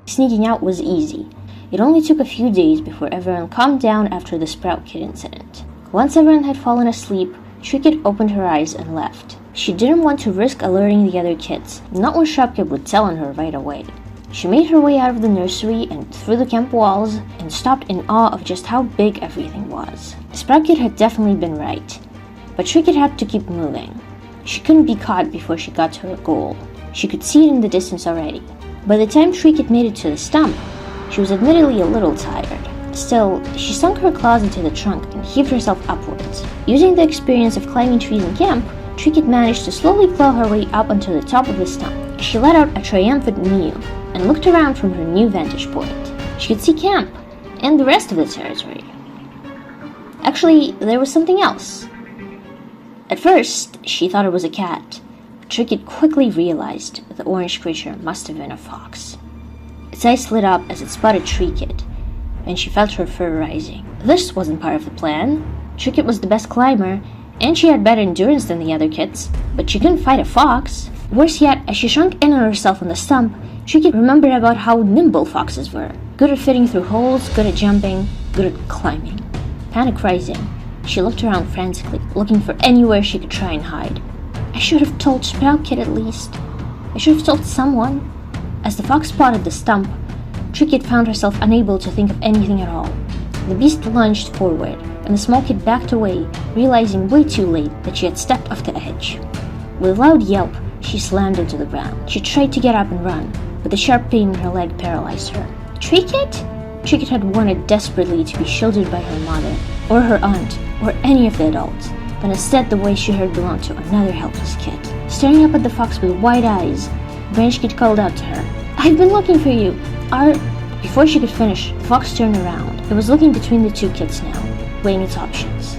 Sneaking out was easy. It only took a few days before everyone calmed down after the Sprout Kid incident. Once everyone had fallen asleep, Trinket opened her eyes and left. She didn't want to risk alerting the other kids, not when Sprout would tell on her right away. She made her way out of the nursery and through the camp walls and stopped in awe of just how big everything was. Sprout Kid had definitely been right, but Trinket had to keep moving. She couldn't be caught before she got to her goal. She could see it in the distance already. By the time Trinket made it to the stump, she was admittedly a little tired. Still, she sunk her claws into the trunk and heaved herself upwards. Using the experience of climbing trees in camp, Trinket managed to slowly claw her way up onto the top of the stump. She let out a triumphant mew and looked around from her new vantage point. She could see camp and the rest of the territory. Actually, there was something else. At first, she thought it was a cat, but Trinket quickly realized the orange creature must have been a fox. Its eyes lit up as it spotted Trinket, and she felt her fur rising. This wasn't part of the plan. Trinket was the best climber, and she had better endurance than the other kids, but she couldn't fight a fox. Worse yet, as she shrunk in on herself on the stump, Trinket remembered about how nimble foxes were. Good at fitting through holes, good at jumping, good at climbing. Panic rising, she looked around frantically, looking for anywhere she could try and hide. I should have told Sprout Kid at least. I should have told someone. As the fox spotted the stump, Trinket found herself unable to think of anything at all. The beast lunged forward, and the small kid backed away, realizing way too late that she had stepped off the edge. With a loud yelp, she slammed into the ground. She tried to get up and run, but the sharp pain in her leg paralyzed her. Trinket? Trinket had wanted desperately to be shielded by her mother, or her aunt, or any of the adults, but instead the way she heard belonged to another helpless kid. Staring up at the fox with wide eyes, Branch Kid called out to her, "I've been looking for you. Before she could finish, the fox turned around. It was looking between the two kids now, weighing its options.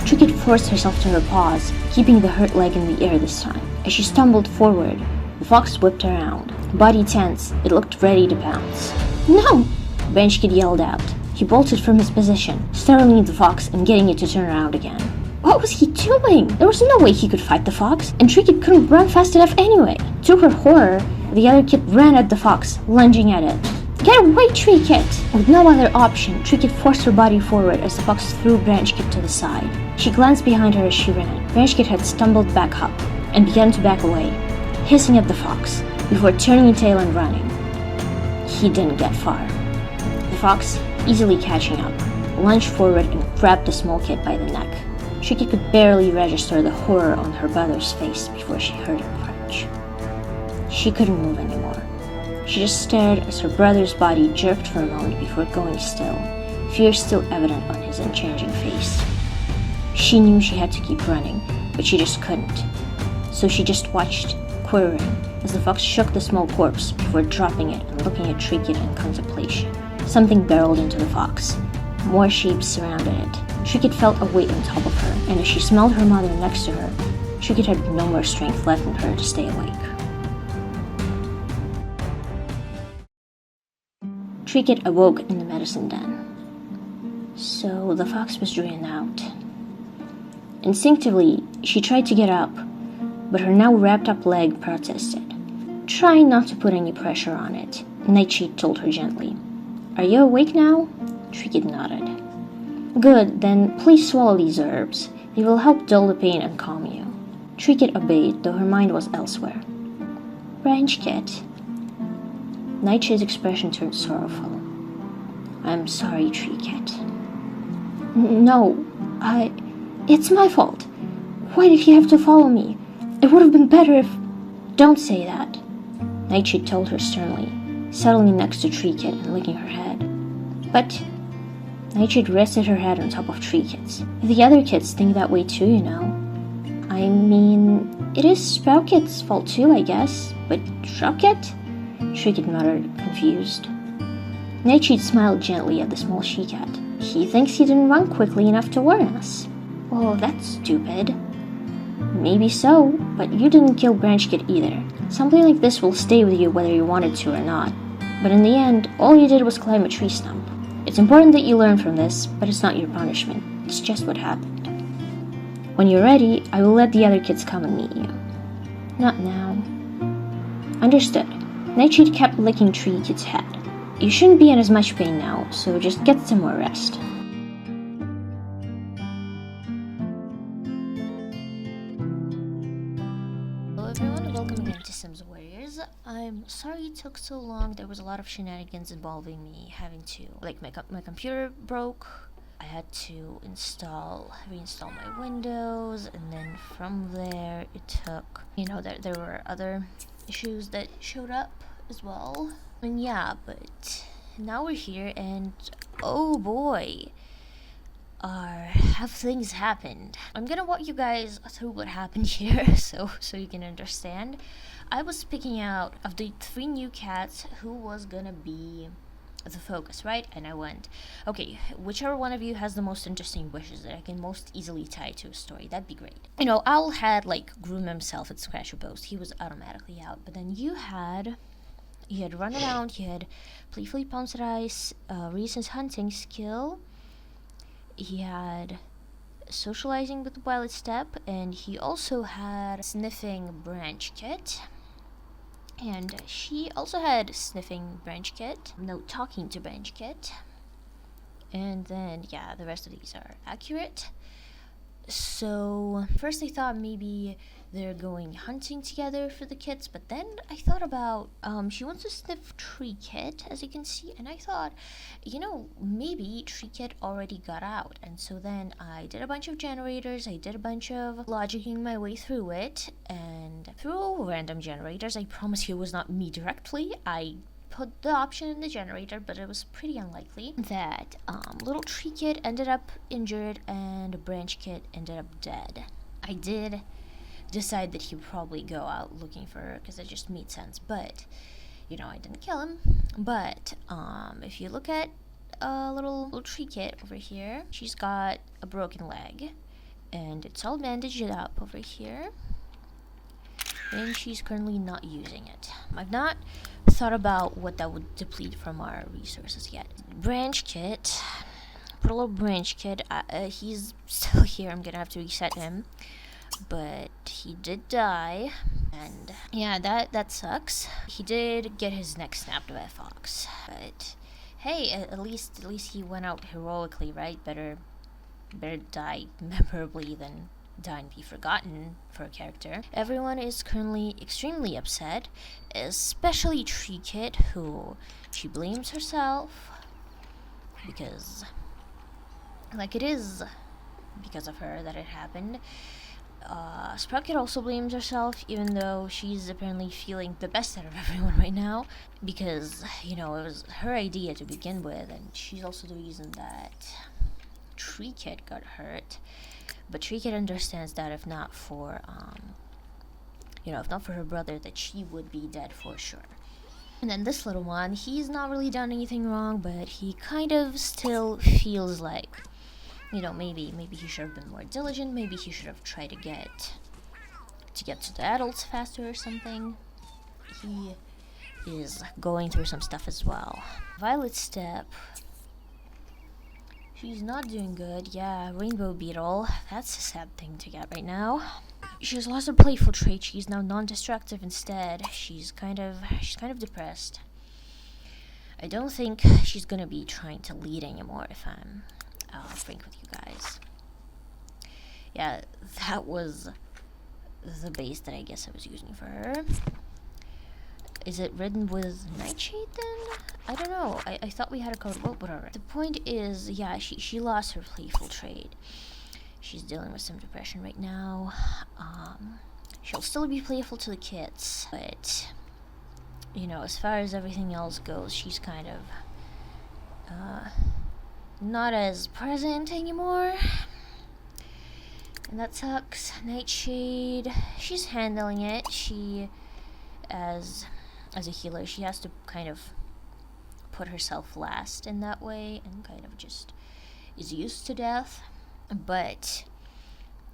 Trinket forced herself to her paws, keeping the hurt leg in the air this time. As she stumbled forward, the fox whipped around. Body tense, it looked ready to pounce. "No!" Branch Kid yelled out. He bolted from his position, startling the fox and getting it to turn around again. What was he doing? There was no way he could fight the fox, and Trinket couldn't run fast enough anyway. To her horror, the other kid ran at the fox, lunging at it. "Get away, Trinket!" With no other option, Trinket forced her body forward as the fox threw Branch Kid to the side. She glanced behind her as she ran. Branch Kid had stumbled back up and began to back away, hissing at the fox, before turning tail and running. He didn't get far. The fox, easily catching up, lunged forward and grabbed the small kid by the neck. Trinket could barely register the horror on her brother's face before she heard him crunch. She couldn't move anymore. She just stared as her brother's body jerked for a moment before going still, fear still evident on his unchanging face. She knew she had to keep running, but she just couldn't. So she just watched, quivering, as the fox shook the small corpse before dropping it and looking at Trinket in contemplation. Something barreled into the fox. More shapes surrounded it. Trinket felt a weight on top of her, and as she smelled her mother next to her, Trinket had no more strength left in her to stay awake. Trinket awoke in the medicine den. So the fox was drained out. Instinctively, she tried to get up, but her now wrapped-up leg protested. "Try not to put any pressure on it," Nightshade told her gently. "Are you awake now?" Trinket nodded. "Good, then please swallow these herbs. They will help dull the pain and calm you." Trinket obeyed, though her mind was elsewhere. "Branch Kid." Nightshade's expression turned sorrowful. "I'm sorry, Trinket." No, it's my fault. Why did he have to follow me? It would have been better if... Don't say that," Nightshade told her sternly, settling next to Trinket and licking her head. "But..." Nightshade rested her head on top of Trinket's. "The other kids think that way too, you know. I mean, it is Sprout Kid's fault too, I guess. But Sprout Kid?" Trinket muttered, confused. Nightshade smiled gently at the small she-cat. "He thinks he didn't run quickly enough to warn us." "Well, that's stupid." "Maybe so, but you didn't kill Branch Kid either. Something like this will stay with you whether you wanted to or not. But in the end, all you did was climb a tree stump. It's important that you learn from this, but it's not your punishment. It's just what happened. When you're ready, I will let the other kids come and meet you." "Not now." "Understood." Nightshade kept licking Trinket's head. You shouldn't be in as much pain now, so just get some more rest. Hello everyone, welcome again to Sims Warriors. I'm sorry it took so long. There was a lot of shenanigans involving me having to, like, my computer broke. I had to reinstall my Windows, and then from there it took, there were other issues that showed up as well. And yeah, but now we're here, and oh boy, have things happened. I'm gonna walk you guys through what happened here so you can understand. I was picking out of the 3 new cats who was gonna be the focus, right? And I went, okay, whichever one of you has the most interesting wishes that I can most easily tie to a story, that'd be great. Al had, like, groom himself at Scratcher Post. He was automatically out. But then you had run around, he had playfully pounced at ice, recent hunting skill, he had socializing with Pawsteps, and he also had sniffing branch kit. And she also had sniffing branch kit, no talking to branch kit. And then, yeah, the rest of these are accurate. So first I thought maybe they're going hunting together for the kits, but then I thought about, she wants to sniff Tree Kit, as you can see, and I thought, maybe Tree Kit already got out. And so then I did a bunch of generators, I did a bunch of logicking my way through it, and through random generators. I promise you it was not me directly. I put the option in the generator, but it was pretty unlikely that little Tree Kit ended up injured and Branch Kit ended up dead. I did decide that he would probably go out looking for her because it just made sense, but I didn't kill him. But if you look at little Tree Kit over here, she's got a broken leg and it's all bandaged up over here, and she's currently not using it. I've not thought about what that would deplete from our resources yet. Branch Kit, poor little Branch Kit, he's still here. I'm gonna have to reset him, but he did die, and yeah, that sucks. He did get his neck snapped by a fox, but hey, at least he went out heroically, right? Better die memorably than die and be forgotten for a character. Everyone is currently extremely upset, especially Tree Kit, who she blames herself because, like, it is because of her that it happened. Sprout Kit also blames herself, even though she's apparently feeling the best out of everyone right now, because, it was her idea to begin with, and she's also the reason that Tree Kit got hurt. But Tree Kit understands that if not for her brother, that she would be dead for sure. And then this little one, he's not really done anything wrong, but he kind of still feels like, maybe he should have been more diligent. Maybe he should have tried to get to the adults faster or something. He is going through some stuff as well. Violet Step, she's not doing good. Yeah, Rainbow Beetle, that's a sad thing to get right now. She has lost her playful trait. She's now non-destructive instead. She's kind of depressed. I don't think she's gonna be trying to lead anymore, if I'm frank with you guys. Yeah, that was the base that I guess I was using for her. Is it ridden with Nightshade then? I don't know. I thought we had a code. Well, whatever. The point is, yeah, she lost her playful trait. She's dealing with some depression right now. She'll still be playful to the kids, but as far as everything else goes, she's kind of not as present anymore. And that sucks. Nightshade, she's handling it. She, as a healer, she has to kind of put herself last in that way and kind of just is used to death. But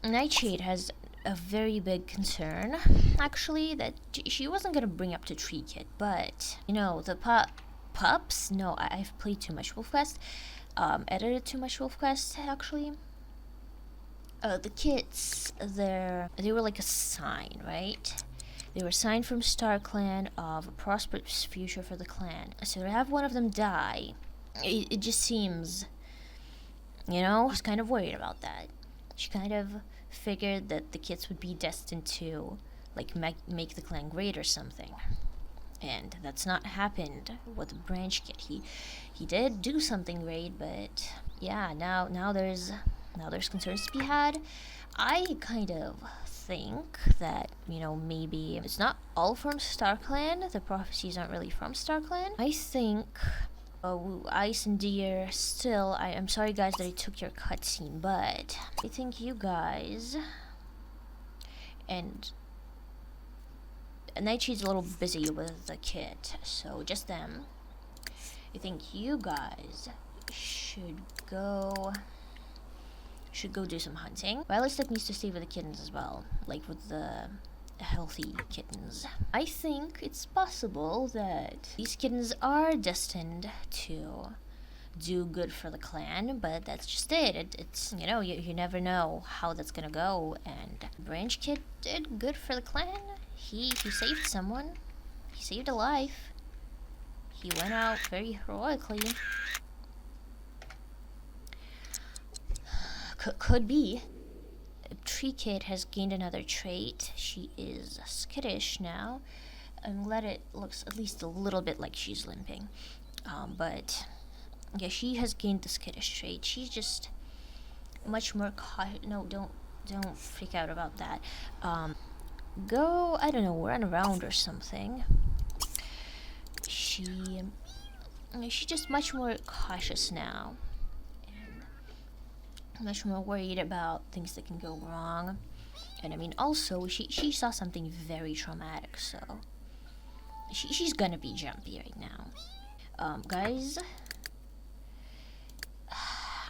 Nightshade has a very big concern, actually, that she wasn't going to bring up to Tree Kit, but, the pups? No, I've played too much WolfQuest, edited too much WolfQuest, actually. The kits, they were like a sign, right? They were a sign from Star Clan of a prosperous future for the clan. So to have one of them die, it just seems, she's kind of worried about that. She kind of figured that the kids would be destined to, like, make the clan great or something. And that's not happened with the branch kid. He did do something great, but yeah, now there's concerns to be had. I kind of think that, maybe it's not all from Star Clan. The prophecies aren't really from Star Clan. I think Ice and Deer still, I'm sorry guys that I took your cutscene, but I think you guys and Nightshade's a little busy with the kid, so just them. I think you guys should go do some hunting. Violet Step needs to stay with the kittens as well, like with the healthy kittens. I think it's possible that these kittens are destined to do good for the clan, but that's just it. It's you never know how that's gonna go. And Branch Kid did good for the clan. He saved someone. He saved a life. He went out very heroically. Could be. Tree Kid has gained another trait. She is skittish now. I'm glad it looks at least a little bit like she's limping. But yeah, she has gained the skittish trait. She's just much more cautious. No, don't freak out about that. Go, I don't know, run around or something. She's just much more cautious now, and much more worried about things that can go wrong. And I mean, also, she saw something very traumatic, so she's gonna be jumpy right now. Guys,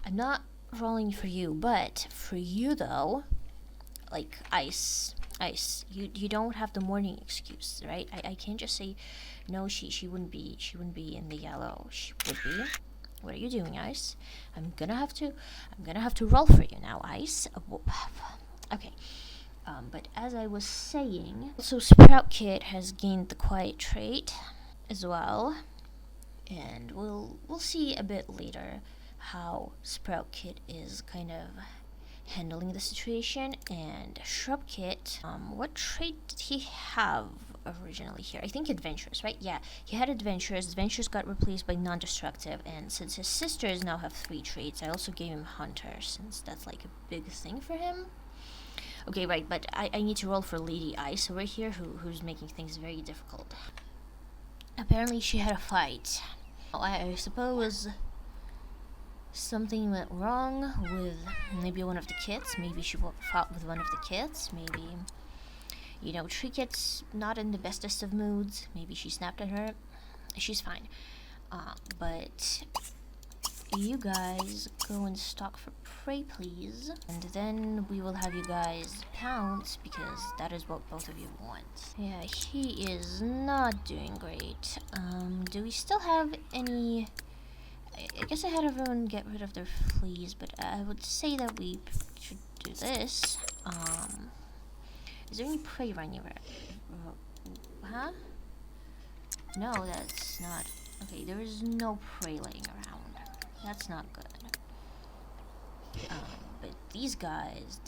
I'm not rolling for you, but for you though, like Ice, you don't have the morning excuse, right? I can't just say no. She wouldn't be in the yellow. She would be. What are you doing, Ice? I'm gonna have to roll for you now, Ice. Okay. But as I was saying, so Sprout Kid has gained the quiet trait as well, and we'll see a bit later how Sprout Kid is kind of handling the situation. And Shrub Kit, what trait did he have originally here? I think adventurous, right? Yeah, he had adventurous. Adventurous got replaced by non-destructive, and since his sisters now have 3 traits, I also gave him hunter, since that's like a big thing for him. Okay, right, but I need to roll for Lady Ice over here, who's making things very difficult. Apparently she had a fight. I suppose something went wrong with maybe one of the kids. Maybe she fought with one of the kids. Maybe, Tree Kit's not in the bestest of moods. Maybe she snapped at her. She's fine. But you guys go and stalk for prey, please. And then we will have you guys pounce, because that is what both of you want. Yeah, he is not doing great. Do we still have any... I guess I had everyone get rid of their fleas, but I would say that we should do this. Is there any prey right near it? Huh? No, that's not... Okay, there is no prey laying around. That's not good. But these guys,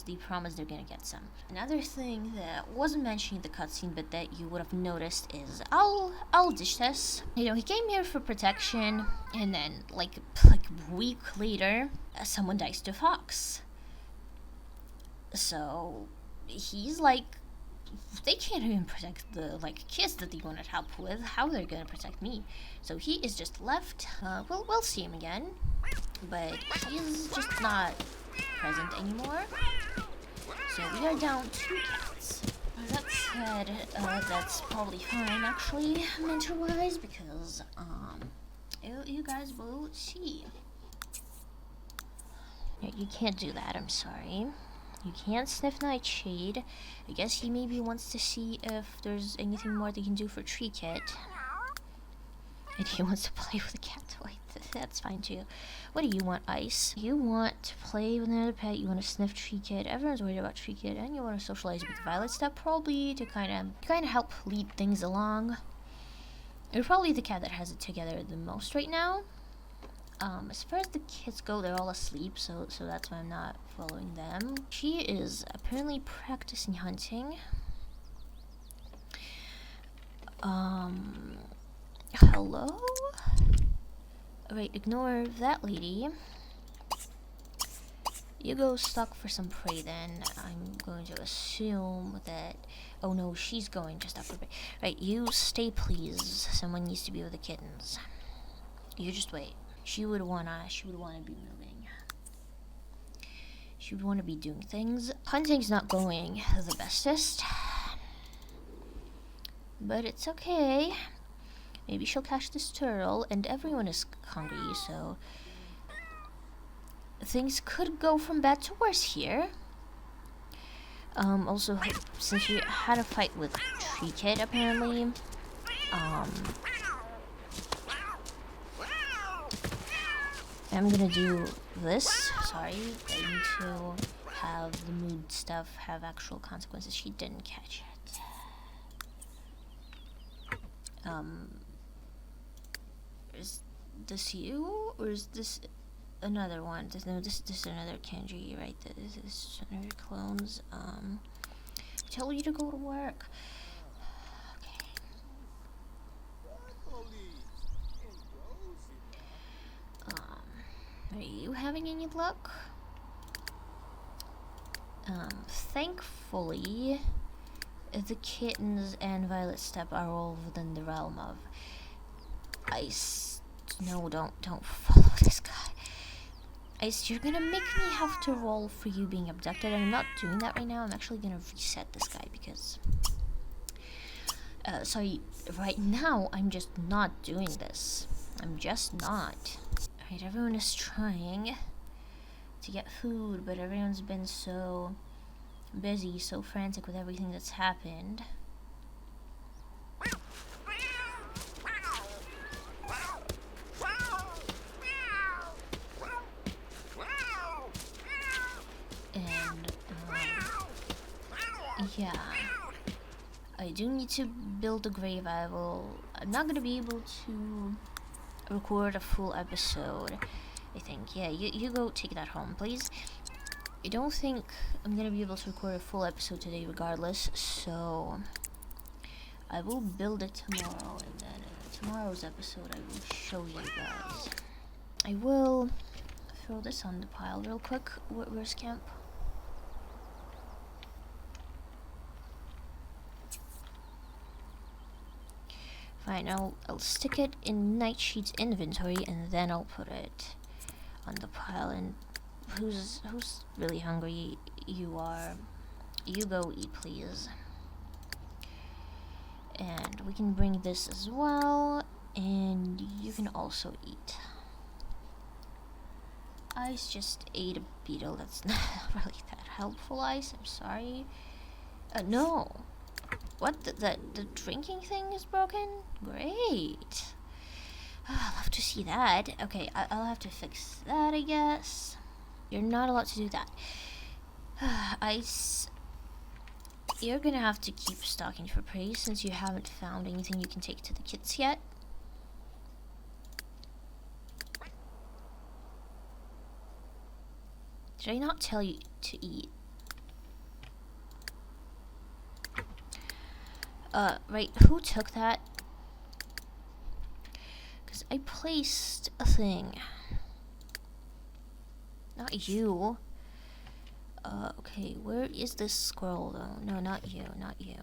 they promise they're gonna get some. Another thing that wasn't mentioned in the cutscene, but that you would have noticed is I'll dish this. He came here for protection, and then like a week later, someone dies to a fox. So he's like, they can't even protect the kids that they wanted help with. How they're gonna protect me? So he is just left. We'll see him again, but he's just not present anymore. So we are down 2 cats. That said, that's probably fine actually, mentor-wise, because you guys will see. You can't do that. I'm sorry. You can't sniff Nightshade. I guess he maybe wants to see if there's anything more they can do for Tree Kit. And he wants to play with a cat toy. That's fine too. What do you want, Ice? You want to play with another pet, you want to sniff Tree Kid. Everyone's worried about Tree Kid, and you want to socialize with Violet Step, probably to kind of help lead things along. You're probably the cat that has it together the most right now. As far as the kids go, they're all asleep, so that's why I'm not following them. She is apparently practicing hunting. Hello? Right, ignore that lady. You go stalk for some prey then. I'm going to assume that... Oh no, she's going to stalk for prey. Right, you stay please. Someone needs to be with the kittens. You just wait. She would wanna be moving. She would wanna be doing things. Hunting's not going the bestest. But it's okay. Maybe she'll catch this turtle, and everyone is hungry, so... Things could go from bad to worse here. Also, since you had a fight with Tree Kid, apparently, I'm gonna do this. Sorry, I need to have the mood stuff have actual consequences. She didn't catch it. Is this you? Or is this another one? No, this is another Kenji, right? This is another clones. Tell you to go to work. Are you having any luck? Thankfully, the kittens and Violet Step are all within the realm of Ice. No, don't follow this guy. Ice, you're gonna make me have to roll for you being abducted, and I'm not doing that right now. I'm actually gonna reset this guy because... sorry, right now, I'm just not doing this. I'm just not. Alright, everyone is trying to get food, but everyone's been so busy, so frantic with everything that's happened. And, yeah. I do need to build a grave. I'm not gonna be able to record a full episode, I think. Yeah, you go take that home, please. I don't think I'm gonna be able to record a full episode today regardless, so I will build it tomorrow, and then in tomorrow's episode I will show you guys. I will throw this on the pile real quick. Where's camp? Fine, I'll stick it in Nightsheet's inventory, and then I'll put it on the pile. And who's really hungry? You are. You go eat, please. And we can bring this as well, and you can also eat. Ice just ate a beetle. That's not really that helpful, Ice. I'm sorry. No. What? The drinking thing is broken? Great. I'll have to see that. Okay, I'll have to fix that, I guess. You're not allowed to do that. Ice, you're gonna have to keep stalking for prey since you haven't found anything you can take to the kids yet. Did I not tell you to eat? Right, who took that? Because I placed a thing. Not you. Okay, where is this squirrel though? No, not you, not you.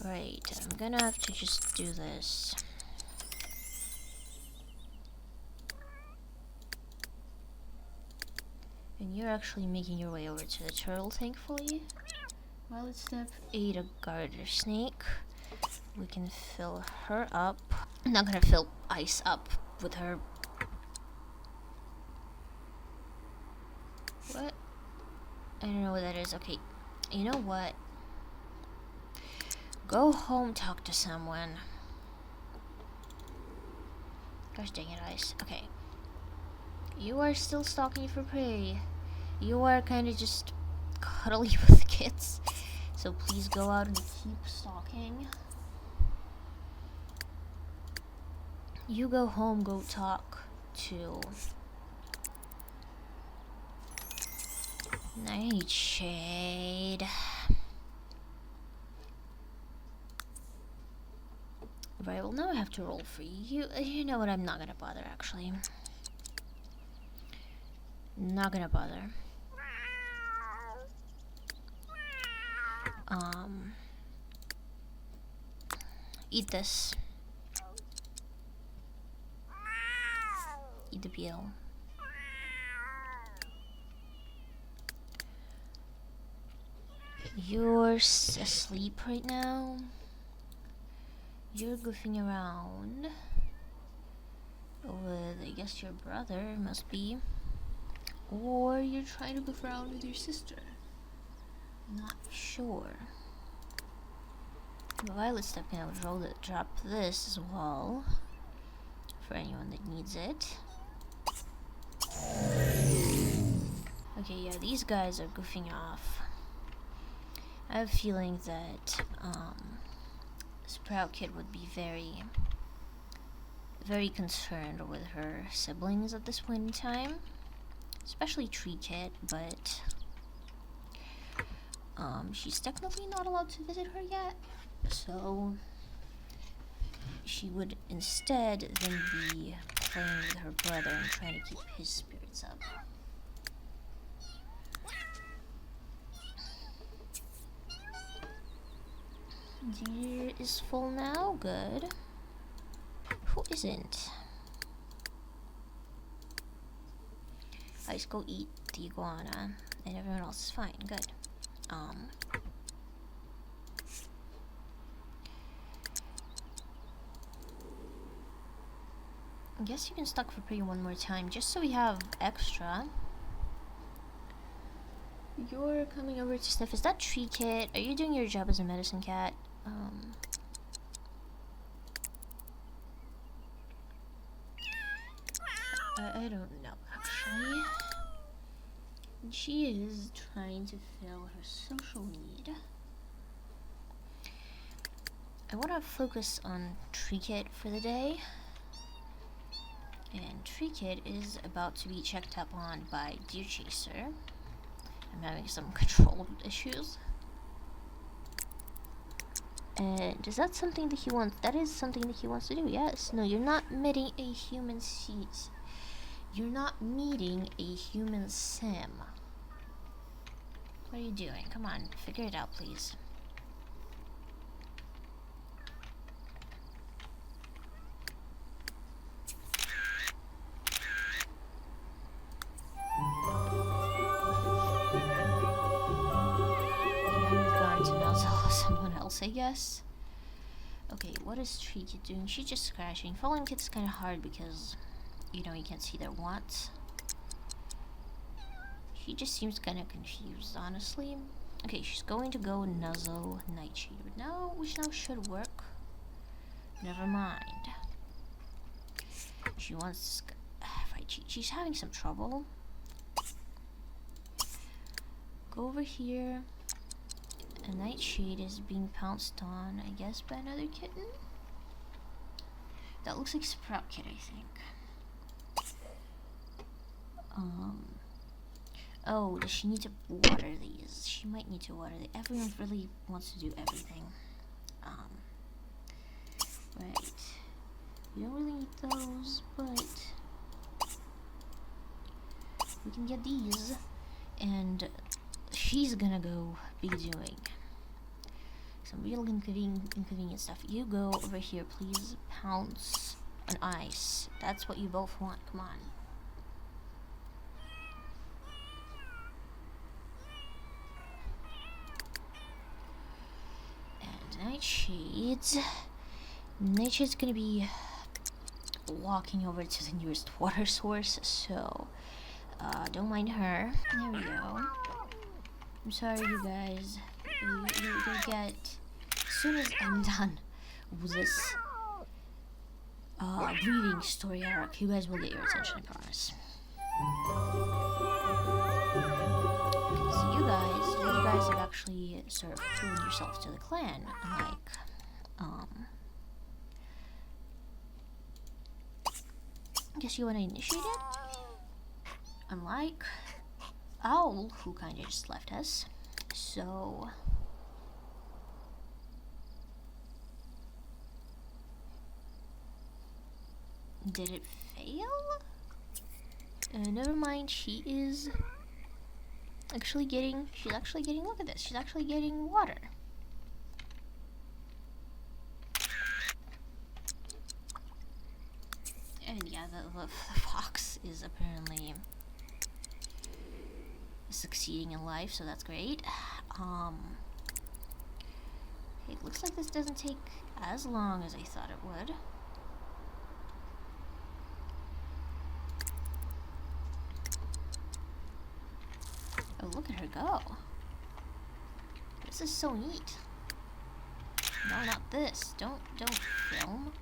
Right, I'm gonna have to just do this. And you're actually making your way over to the turtle, thankfully. Violet Step ate a garter snake. We can fill her up. I'm not gonna fill Ice up with her. What? I don't know what that is. Okay, you know what? Go home, talk to someone. Gosh dang it, Ice. Okay. You are still stalking for prey. You are kind of just cuddly with kids. So please go out and keep stalking. You go home, go talk to Nightshade. Right, well now I have to roll for you. You know what, I'm not gonna bother actually. Not gonna bother. Eat this. Eat the peel. You're asleep right now. You're goofing around with, I guess, your brother, must be. Or you're trying to goof around with your sister. Not sure. Violet's stepping out, drop this as well. For anyone that needs it. Okay, yeah, these guys are goofing off. I have a feeling that, Sprout Kid would be very, very concerned with her siblings at this point in time. Especially Tree Kid, but she's technically not allowed to visit her yet. So she would instead then be playing with her brother and trying to keep his spirits up. Deer is full now, good. Who isn't? Let's go eat the iguana, and everyone else is fine, good. I guess you can stock for pretty one more time, just so we have extra. You're coming over to sniff. Is that Tree Kit? Are you doing your job as a medicine cat? I don't know, actually. She is trying to fill her social need. I want to focus on Tree Kit for the day. And Tree Kit is about to be checked up on by Deer Chaser. I'm having some control issues. And is that something that he wants? That is something that he wants to do, yes. No, you're not meeting a human seat. You're not meeting a human sim. What are you doing? Come on, figure it out, please. I guess. Okay, what is Tree Kid doing? She's just scratching. Following Kid's kind of hard because, you know, you can't see their wants. She just seems kind of confused, honestly. Okay, she's going to go nuzzle Nightshade, which now should work. Never mind. She wants to fight. She's having some trouble. Go over here. A Nightshade is being pounced on, I guess, by another kitten? That looks like Sprout Kid, I think. Oh, does she need to water these? She might need to water these. Everyone really wants to do everything. Right. We don't really need those, but we can get these. And she's gonna go be doing some real inconvenient stuff. You go over here, please. Pounce on Ice. That's what you both want. Come on. And Nightshade's gonna be walking over to the nearest water source, so don't mind her. There we go. I'm sorry, you guys. You'll get soon as I'm done with this breathing story arc, you guys will get your attention, I promise. So you guys have actually sort of proven yourself to the clan, unlike, I guess you want to initiate it? Unlike Owl, who kind of just left us. So did it fail? Never mind, she's actually getting, look at this, she's actually getting water. And yeah, the fox is apparently succeeding in life, so that's great. It looks like this doesn't take as long as I thought it would. Oh, look at her go. This is so neat. No, not this. Don't film.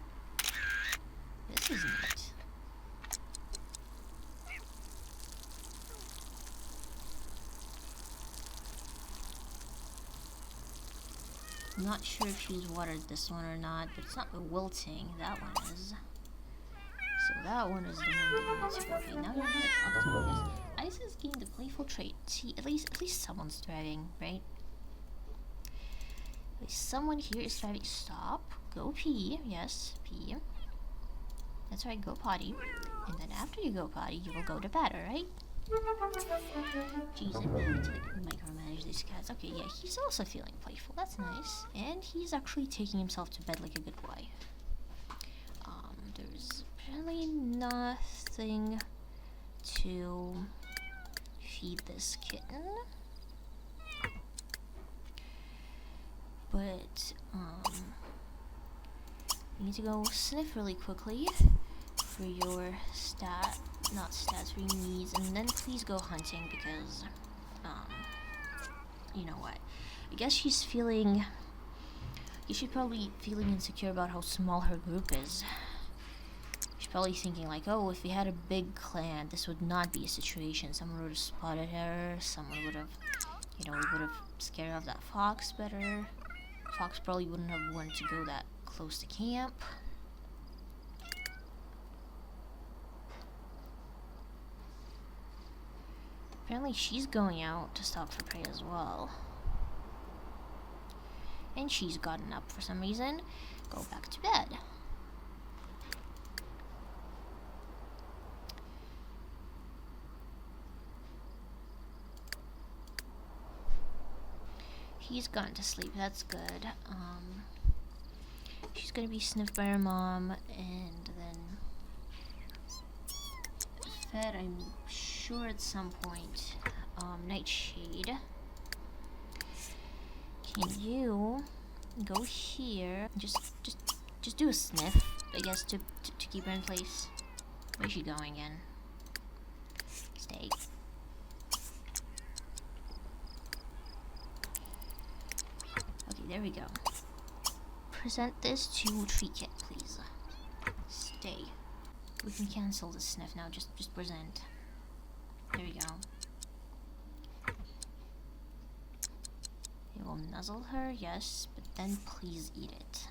This is neat. I'm not sure if she's watered this one or not, but it's not wilting. That one is. So that one is the one that needs to go. Okay, now you're gonna talk to this. Ice has gained the playful trait. See, at least someone's thriving, right? At least someone here is thriving. Stop. Go pee. Yes, pee. That's right, go potty. And then after you go potty, you will go to bed, alright? Jeez, I really need to micromanage these cats. Okay, yeah, he's also feeling playful. That's nice. And he's actually taking himself to bed like a good boy. There's apparently nothing to feed this kitten. But, you need to go sniff really quickly for your for your needs, and then please go hunting because, you know what? I guess she's probably feeling insecure about how small her group is. She's probably thinking like, oh, if we had a big clan, this would not be a situation. Someone would have spotted her, someone would have, we would have scared off that fox better. Fox probably wouldn't have wanted to go that close to camp. Apparently she's going out to stalk for prey as well. And she's gotten up for some reason. Go back to bed. He's gone to sleep, that's good. She's gonna be sniffed by her mom and then fed, I'm sure at some point. Nightshade, can you go here? Just do a sniff, I guess, to keep her in place. Where's she going in? Stay. Okay, there we go. Present this to Treekit, please. Stay. We can cancel the sniff now. Just present. There we go. You will nuzzle her, yes, but then please eat it.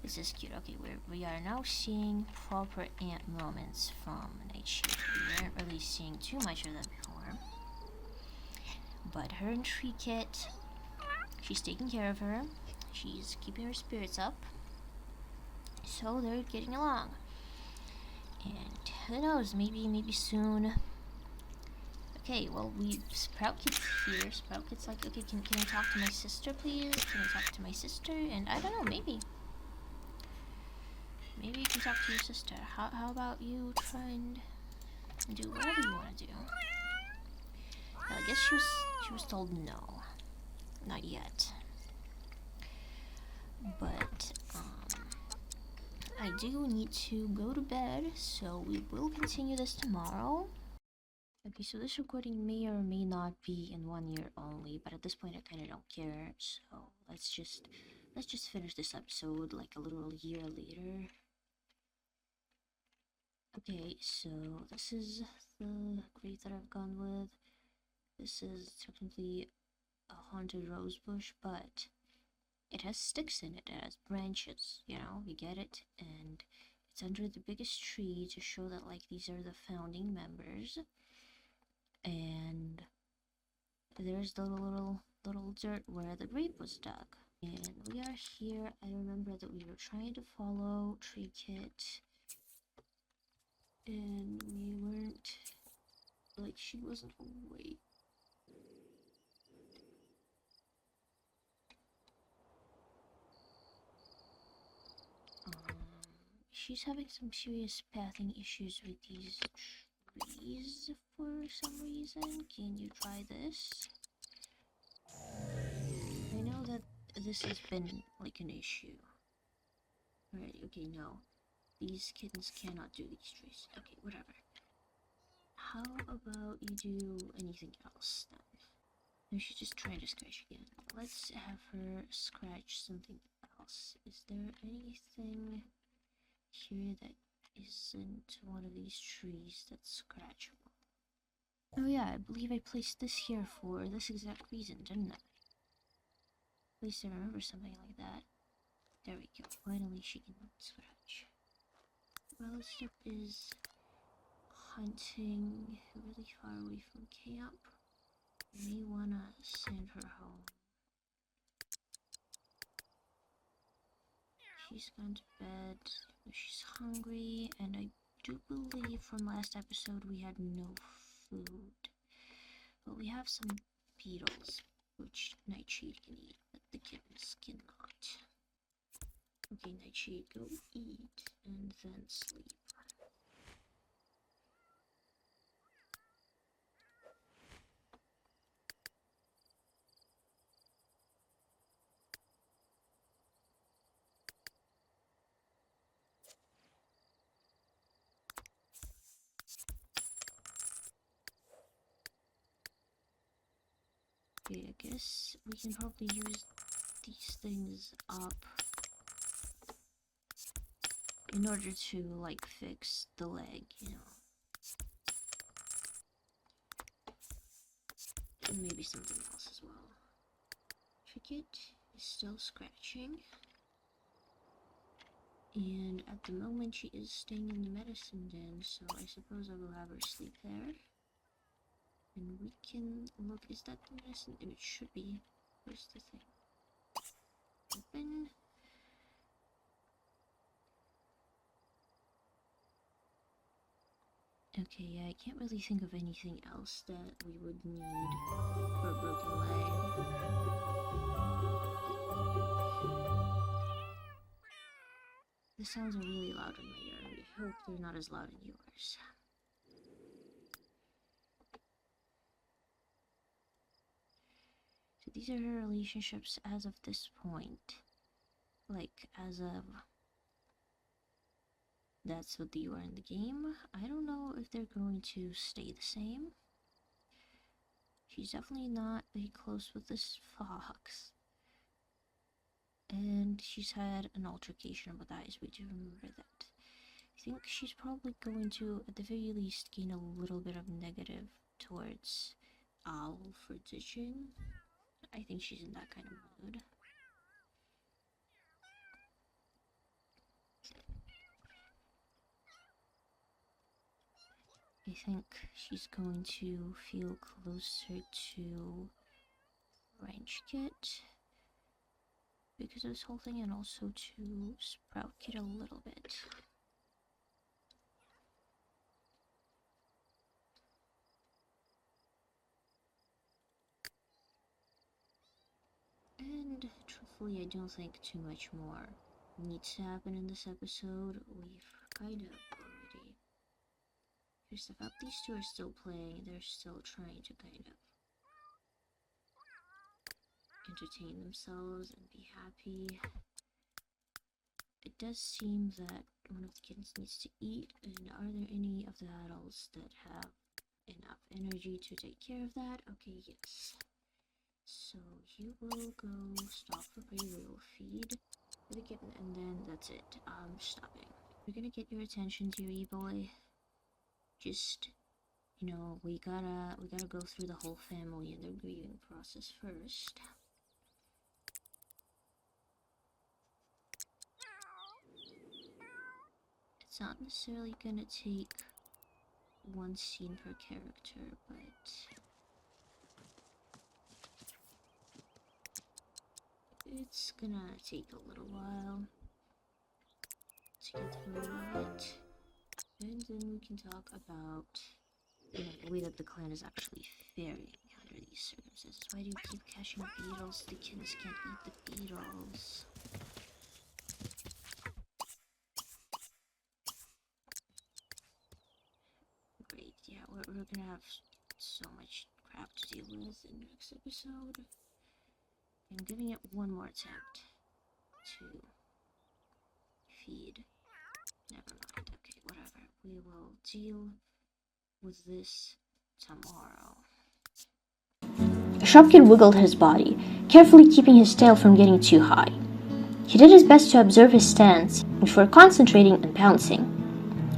This is cute. Okay, we are now seeing proper ant moments from Nightshade. We weren't really seeing too much of that before. But her and Treekit, she's taking care of her. She's keeping her spirits up. So they're getting along. And who knows, maybe soon. Okay, well, Sproutkit's here. Sproutkit's like, okay, can I talk to my sister, please? Can I talk to my sister? And I don't know, maybe you can talk to your sister. How about you try and do whatever you want to do? Well, I guess she was told no. Not yet. But, I do need to go to bed, so we will continue this tomorrow. Okay, so this recording may or may not be in 1 year only, but at this point I kind of don't care. So let's just finish this episode like a literal year later. Okay, so this is the grave that I've gone with. This is technically a haunted rose bush, but it has sticks in it. It has branches, you know, you get it? And it's under the biggest tree to show that, like, these are the founding members. And there's the little dirt where the grave was dug. And we are here. I remember that we were trying to follow Tree Kit, and we weren't, like, she wasn't awake. She's having some serious pathing issues with these trees for some reason. Can you try this? I know that this has been like an issue. Alright, okay, no. These kittens cannot do these trees. Okay, whatever. How about you do anything else then? No, she's just trying to scratch again. Let's have her scratch something else. Is there anything here that isn't one of these trees that's scratchable? Oh yeah, I believe I placed this here for this exact reason, didn't I? At least I remember something like that. There we go. Finally she can scratch. Well, step is hunting really far away from camp. May wanna send her home. She's gone to bed. She's hungry, and I do believe from last episode we had no food. But we have some beetles, which Nightshade can eat, but the kittens cannot. Okay, Nightshade, go eat, and then sleep. Okay, I guess we can probably use these things up in order to, like, fix the leg, you know. And maybe something else as well. Cricket is still scratching. And at the moment she is staying in the medicine den, so I suppose I will have her sleep there. And we can look, is that the medicine? It should be. Where's the thing? Open. Okay, yeah, I can't really think of anything else that we would need for a broken leg. The sounds are really loud in my ear. I hope they're not as loud in yours. So these are her relationships as of this point. Like, as of... That's what they were in the game. I don't know if they're going to stay the same. She's definitely not very close with this fox. And she's had an altercation with eyes. We do remember that. I think she's probably going to, at the very least, gain a little bit of negative towards Owl for ditching. I think she's in that kind of mood. I think she's going to feel closer to Ranch Kit because of this whole thing, and also to Sprout Kit a little bit. And truthfully, I don't think too much more needs to happen in this episode. We've kind of already figured stuff up. These two are still playing. They're still trying to kind of entertain themselves and be happy. It does seem that one of the kittens needs to eat, and are there any of the adults that have enough energy to take care of that. Okay, yes. So you will go stop for pretty little, feed for the kitten, and then that's it. Stopping. We're gonna get your attention, dearie boy. Just, we gotta go through the whole family and their grieving process first. It's not necessarily gonna take one scene per character, but it's gonna take a little while to get through it. And then we can talk about the way that the clan is actually faring under these circumstances. Why do you keep catching beetles? The kittens can't eat the beetles. Great, yeah, we're gonna have so much crap to deal with in the next episode. I'm giving it one more attempt to feed. Never mind, okay, whatever. We will deal with this tomorrow. Shopkid wiggled his body, carefully keeping his tail from getting too high. He did his best to observe his stance before concentrating on pouncing.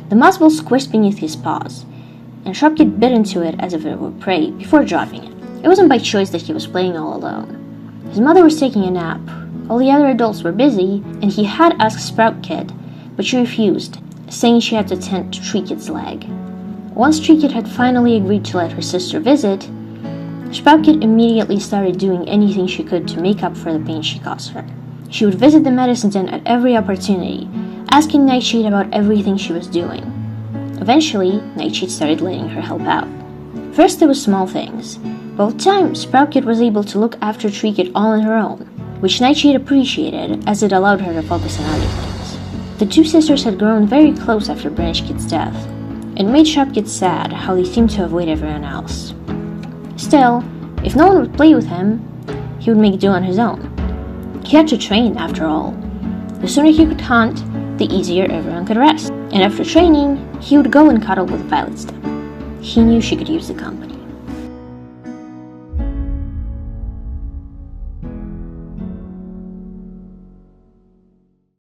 The muzzle squished beneath his paws, and Shopkid bit into it as if it were prey before dropping it. It wasn't by choice that he was playing all alone. His mother was taking a nap, all the other adults were busy, and he had asked Sprout Kid, but she refused, saying she had to tend to Tree Kid's leg. Once Tree Kid had finally agreed to let her sister visit, Sprout Kid immediately started doing anything she could to make up for the pain she caused her. She would visit the medicine den at every opportunity, asking Nightshade about everything she was doing. Eventually, Nightshade started letting her help out. First, it was small things, but with time, Sprout Kid was able to look after Tree Kid all on her own, which Nightshade appreciated as it allowed her to focus on other things. The two sisters had grown very close after Branch Kid's death. It made Shop Kid sad how he seemed to avoid everyone else. Still, if no one would play with him, he would make do on his own. He had to train, after all. The sooner he could hunt, the easier everyone could rest. And after training, he would go and cuddle with Violet's dad. He knew she could use the company.